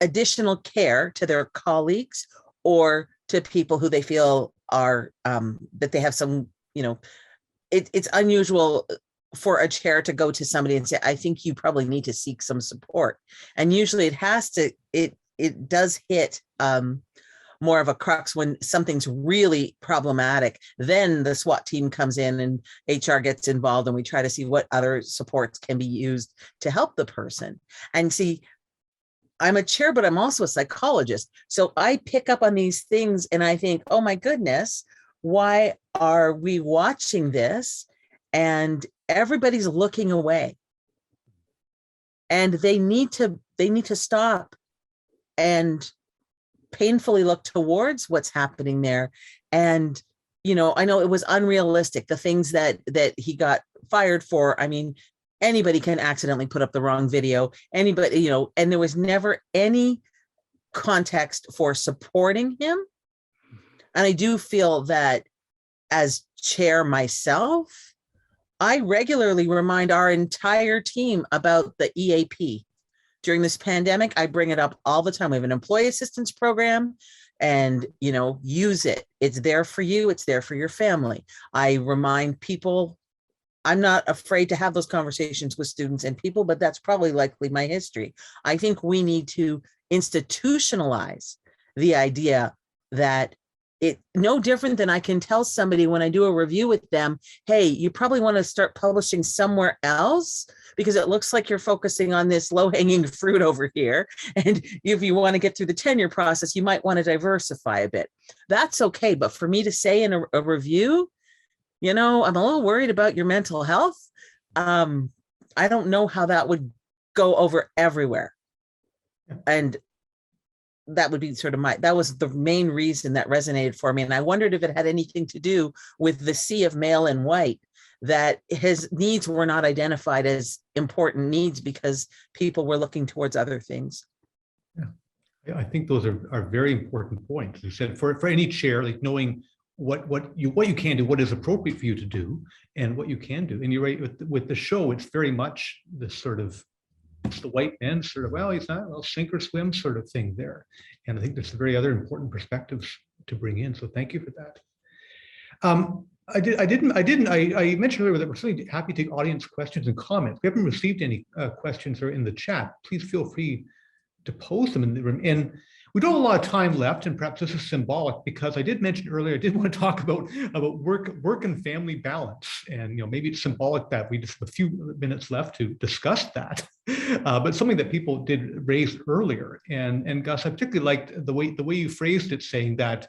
Speaker 3: additional care to their colleagues or to people who they feel are, that they have some, it's unusual for a chair to go to somebody and say, I think you probably need to seek some support. And usually it does hit more of a crux when something's really problematic. Then the SWAT team comes in and HR gets involved, and we try to see what other supports can be used to help the person. And see, I'm a chair, but I'm also a psychologist. So I pick up on these things and I think, oh my goodness, why are we watching this? And everybody's looking away, and they need to stop and painfully look towards what's happening there. And I know it was unrealistic, the things that he got fired for. I mean, anybody can accidentally put up the wrong video, anybody, and there was never any context for supporting him. And I do feel that as chair myself, I regularly remind our entire team about the EAP. During this pandemic, I bring it up all the time. We have an employee assistance program, and, use it. It's there for you. It's there for your family. I remind people, I'm not afraid to have those conversations with students and people, but that's probably likely my history. I think we need to institutionalize the idea that it's no different than I can tell somebody when I do a review with them, hey, you probably want to start publishing somewhere else because it looks like you're focusing on this low-hanging fruit over here. And if you want to get through the tenure process, you might want to diversify a bit. That's okay. But for me to say in a review, I'm a little worried about your mental health. I don't know how that would go over everywhere. And that would be that was the main reason that resonated for me. And I wondered if it had anything to do with the sea of male and white, that his needs were not identified as important needs because people were looking towards other things.
Speaker 2: Yeah, I think those are very important points. You said for any chair, like knowing what you can do, what is appropriate for you to do, and what you can do. And you're right, with the show, it's very much this sort of, it's the white man sort of, well, he's not, well, sink or swim sort of thing there. And I think there's very other important perspectives to bring in. So thank you for that. I mentioned earlier that we're certainly happy to take audience questions and comments. If we haven't received any questions or in the chat, please feel free to pose them in the room. And we don't have a lot of time left, and perhaps this is symbolic because I did mention earlier, I did want to talk about work and family balance. And maybe it's symbolic that we just have a few minutes left to discuss that. But something that people did raise earlier. And Gus, I particularly liked the way you phrased it, saying that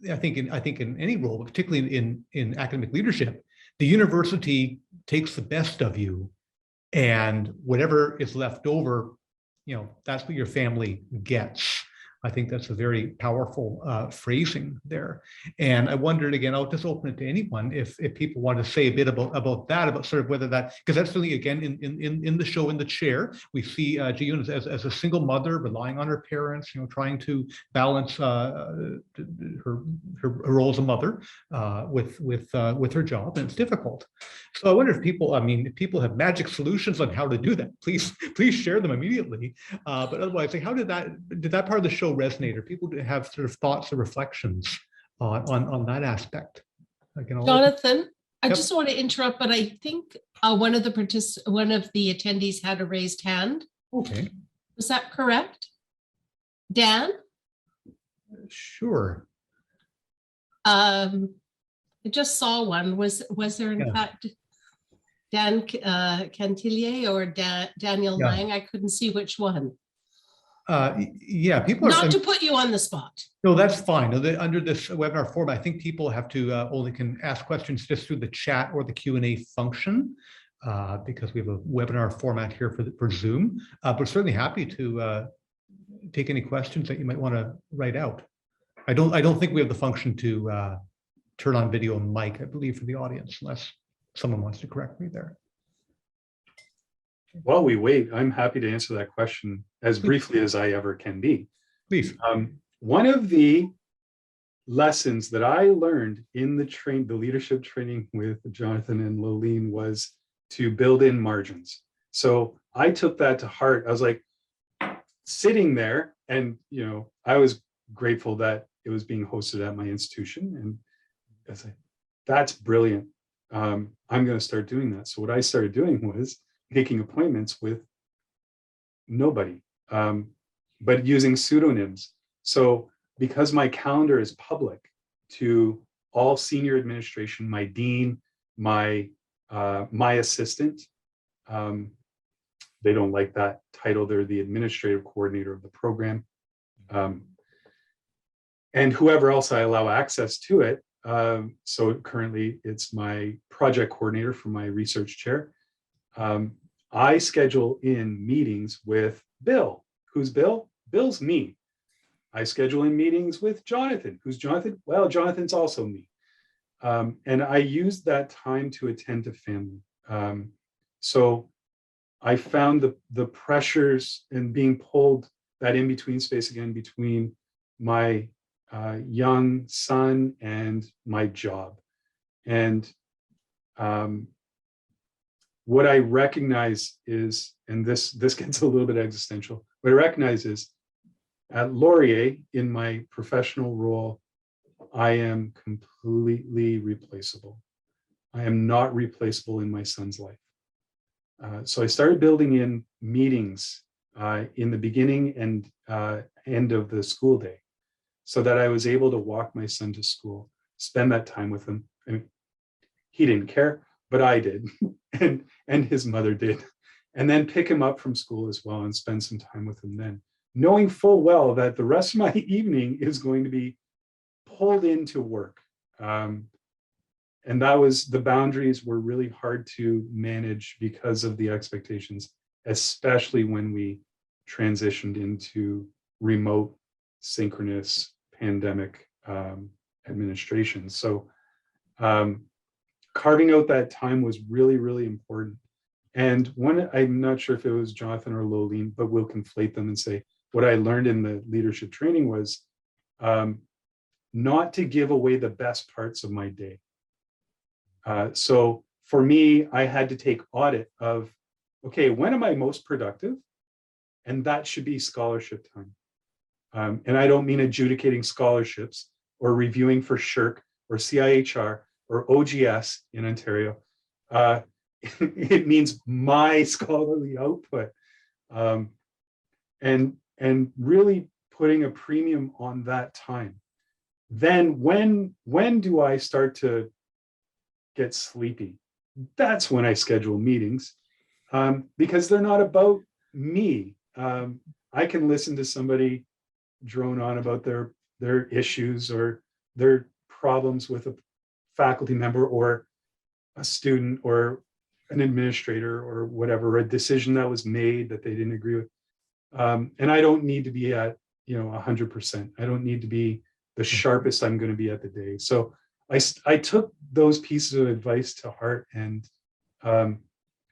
Speaker 2: I think in any role, but particularly in academic leadership, the university takes the best of you, and whatever is left over, that's what your family gets. I think that's a very powerful phrasing there. And I wondered, again, I'll just open it to anyone if people want to say a bit about that, about sort of whether that, because that's really, again, in the show, in the chair, we see Ji-Yoon as a single mother relying on her parents, trying to balance her role as a mother with her job, and it's difficult. So I wonder if people have magic solutions on how to do that, please share them immediately. But otherwise, like, how did that part of the show resonate, or people have sort of thoughts or reflections on that aspect. Again,
Speaker 1: Jonathan, I
Speaker 2: Yep.
Speaker 1: just want to interrupt, but I think one of the attendees had a raised hand.
Speaker 2: okay,
Speaker 1: Was that correct? Dan?
Speaker 2: sure.
Speaker 1: I just saw one. Was there in
Speaker 2: Yeah.
Speaker 1: fact Dan Cantillier or Daniel
Speaker 2: Yeah.
Speaker 1: Lang? I couldn't see which one.
Speaker 2: Yeah, people are.
Speaker 1: Not to put you on the spot.
Speaker 2: No, that's fine. No, under this webinar format, I think people have to only can ask questions just through the chat or the Q&A function because we have a webinar format here for Zoom. But certainly happy to take any questions that you might want to write out. I don't think we have the function to turn on video and mic, I believe, for the audience, unless someone wants to correct me there.
Speaker 5: While we wait, I'm happy to answer that question as briefly as I ever can be.
Speaker 2: Please.
Speaker 5: One of the lessons that I learned in the leadership training with Jonathan and Lolene was to build in margins. So I took that to heart. I was like sitting there and, I was grateful that it was being hosted at my institution. And I was like, that's brilliant. I'm going to start doing that. So what I started doing was making appointments with nobody, but using pseudonyms. So because my calendar is public to all senior administration, my dean, my assistant, they don't like that title. They're the administrative coordinator of the program. And whoever else I allow access to it. So currently it's my project coordinator for my research chair. I schedule in meetings with Bill. Who's Bill? Bill's me. I schedule in meetings with Jonathan. Who's Jonathan? Well, Jonathan's also me. And I use that time to attend to family. So I found the pressures and being pulled that in-between space again between my young son and my job. And what I recognize is, and this gets a little bit existential, what I recognize is at Laurier, in my professional role, I am completely replaceable. I am not replaceable in my son's life. So I started building in meetings in the beginning and end of the school day so that I was able to walk my son to school, spend that time with him. I mean, he didn't care, but I did, and his mother did, and then pick him up from school as well and spend some time with him then, knowing full well that the rest of my evening is going to be pulled into work. And that was, the boundaries were really hard to manage because of the expectations, especially when we transitioned into remote synchronous pandemic administration. So carving out that time was really, really important. And I'm not sure if it was Jonathan or Lolene, but we'll conflate them and say, what I learned in the leadership training was not to give away the best parts of my day. So for me, I had to take audit of, okay, when am I most productive? And that should be scholarship time. And I don't mean adjudicating scholarships or reviewing for SHRC or CIHR or OGS in Ontario. It means my scholarly output. And really putting a premium on that time. Then when do I start to get sleepy? That's when I schedule meetings, because they're not about me. I can listen to somebody drone on about their issues or their problems with a faculty member or a student or an administrator or whatever, a decision that was made that they didn't agree with. And I don't need to be at 100%. I don't need to be the sharpest I'm going to be at the day. So I took those pieces of advice to heart, and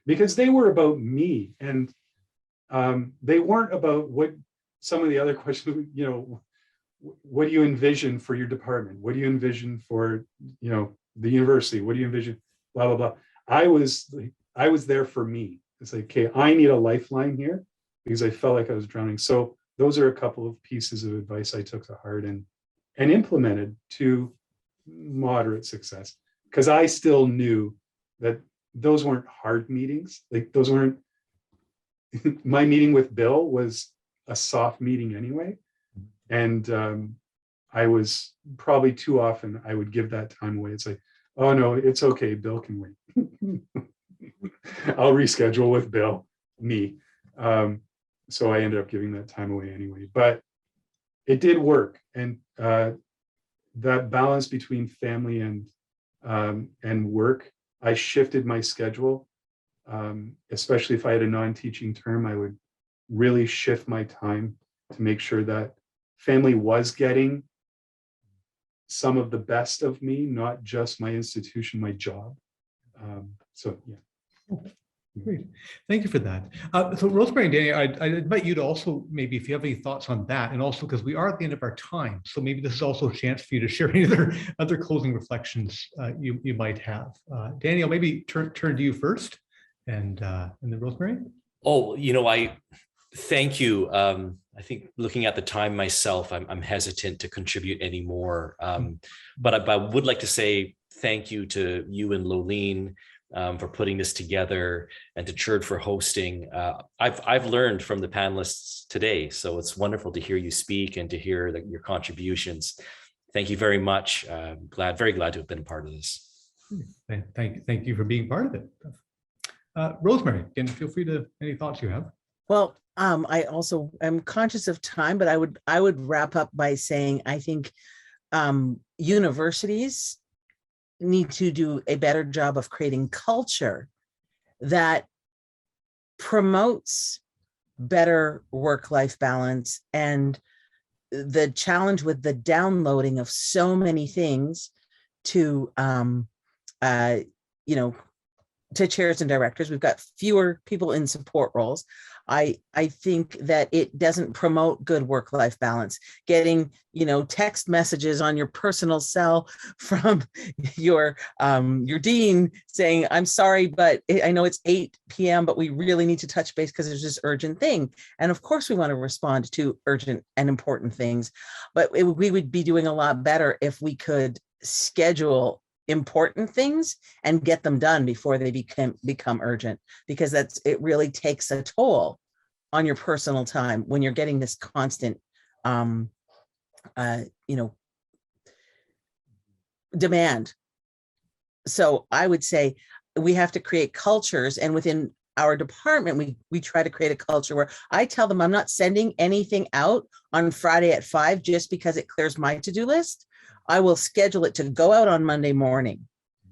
Speaker 5: because they were about me, and they weren't about what some of the other questions, what do you envision for your department? What do you envision for, the university? What do you envision? Blah, blah, blah. I was there for me. It's like, okay, I need a lifeline here because I felt like I was drowning. So those are a couple of pieces of advice I took to heart, and and implemented to moderate success, because I still knew that those weren't hard meetings. Like those weren't, my meeting with Bill was a soft meeting anyway. And I was probably too often, I would give that time away. It's like, oh no, it's okay, Bill can wait. I'll reschedule with Bill, me. So I ended up giving that time away anyway, but it did work. And that balance between family and work, I shifted my schedule. Especially if I had a non-teaching term, I would really shift my time to make sure that family was getting some of the best of me, not just my institution, my job. So yeah.
Speaker 2: Great, thank you for that. So Rosemary and Danny, I'd invite you to also, maybe if you have any thoughts on that, and also because we are at the end of our time, so maybe this is also a chance for you to share any other closing reflections you might have. Danny, I'll maybe turn to you first, and then Rosemary.
Speaker 4: Oh, I thank you. I think looking at the time myself, I'm hesitant to contribute anymore. But I would like to say thank you to you and Lolene for putting this together, and to Churd for hosting. I've learned from the panelists today, so it's wonderful to hear you speak and to hear your contributions. Thank you very much. Very glad to have been a part of this.
Speaker 2: Thank you for being part of it. Rosemary, again, feel free to any thoughts you have.
Speaker 3: Well, I also am conscious of time, but I would wrap up by saying I think universities need to do a better job of creating culture that promotes better work-life balance. And the challenge with the downloading of so many things to to chairs and directors, we've got fewer people in support roles. I think that it doesn't promote good work-life balance. Getting, text messages on your personal cell from your dean saying, I'm sorry, but I know it's 8 p.m., but we really need to touch base because there's this urgent thing. And of course we want to respond to urgent and important things, but we would be doing a lot better if we could schedule important things and get them done before they become urgent, because it really takes a toll on your personal time when you're getting this constant demand. So I would say we have to create cultures, and within our department we try to create a culture where I tell them I'm not sending anything out on Friday at 5 just because it clears my to-do list. I will schedule it to go out on Monday morning,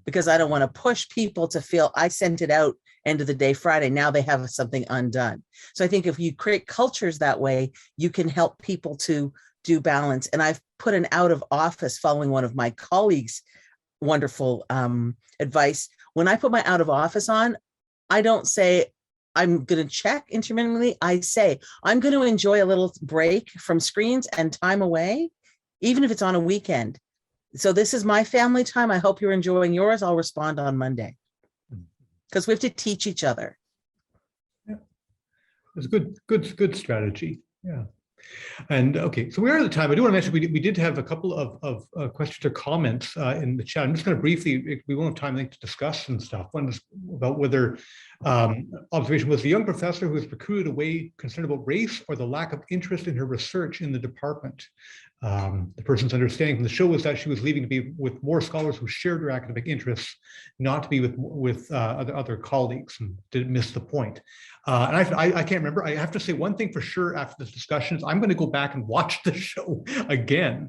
Speaker 3: because I don't want to push people to feel I sent it out end of the day Friday. Now they have something undone. So I think if you create cultures that way, you can help people to do balance. And I've put an out of office following one of my colleagues' wonderful advice. When I put my out of office on, I don't say I'm going to check intermittently. I say I'm going to enjoy a little break from screens and time away, even if it's on a weekend. So this is my family time. I hope you're enjoying yours. I'll respond on Monday, because we have to teach each other.
Speaker 2: Yeah, it's a good strategy. Yeah. And okay, so we are at the time. I do want to mention we did have a couple of questions or comments in the chat. I'm just going to briefly, we won't have time, I think, to discuss and stuff. One is about whether observation was the young professor who was recruited away concerned about race or the lack of interest in her research in the department. The person's understanding from the show was that she was leaving to be with more scholars who shared her academic interests, not to be with other colleagues, and didn't miss the point. And I can't remember. I have to say one thing for sure after this discussion is I'm going to go back and watch the show again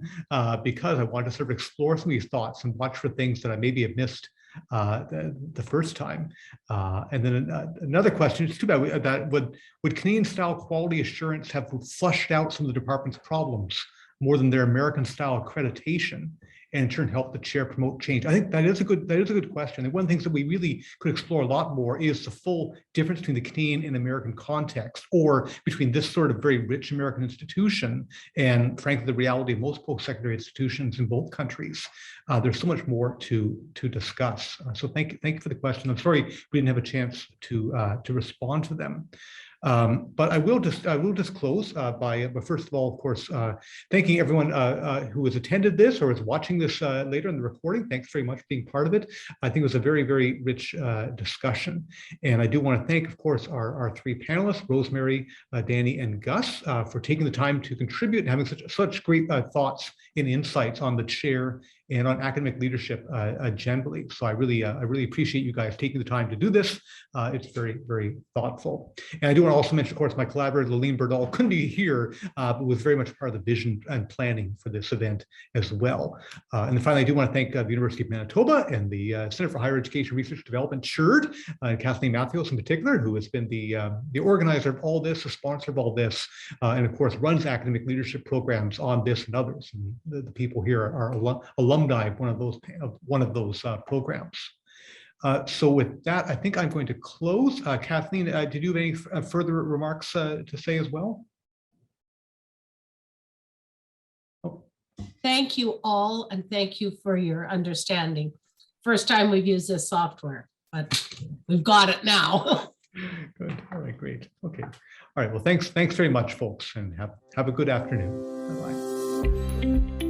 Speaker 2: because I want to sort of explore some of these thoughts and watch for things that I maybe have missed the first time. And then another question, it's too bad that would Canadian style quality assurance have flushed out some of the department's problems more than their American style accreditation, and in turn help the chair promote change? I think that is a good question. And one of the things that we really could explore a lot more is the full difference between the Canadian and American context, or between this sort of very rich American institution and frankly the reality of most post-secondary institutions in both countries. There's so much more to discuss. So thank you for the question. I'm sorry we didn't have a chance to respond to them. But I will just close by, but first of all, of course, thanking everyone who has attended this or is watching this later in the recording. Thanks very much for being part of it. I think it was a very, very rich discussion. And I do want to thank, of course, our three panelists, Rosemary, Danny, and Gus, for taking the time to contribute and having such great thoughts and insights on the chair and on academic leadership generally. So I really appreciate you guys taking the time to do this. It's very, very thoughtful. And I do want to also mention, of course, my collaborator, Laleen Berdal, couldn't be here, but was very much part of the vision and planning for this event as well. And then finally, I do want to thank the University of Manitoba and the Center for Higher Education Research and Development, CHURD, Kathleen Matthews in particular, who has been the organizer of all this, the sponsor of all this, and of course, runs academic leadership programs on this and others. And the people here are alumni of one of those programs. So with that, I think I'm going to close. Kathleen, did you have any further remarks to say as well? Oh.
Speaker 1: Thank you all, and thank you for your understanding. First time we've used this software, but we've got it now.
Speaker 2: Good. All right, great. Okay. All right. Well, thanks very much, folks, and have a good afternoon. Bye-bye.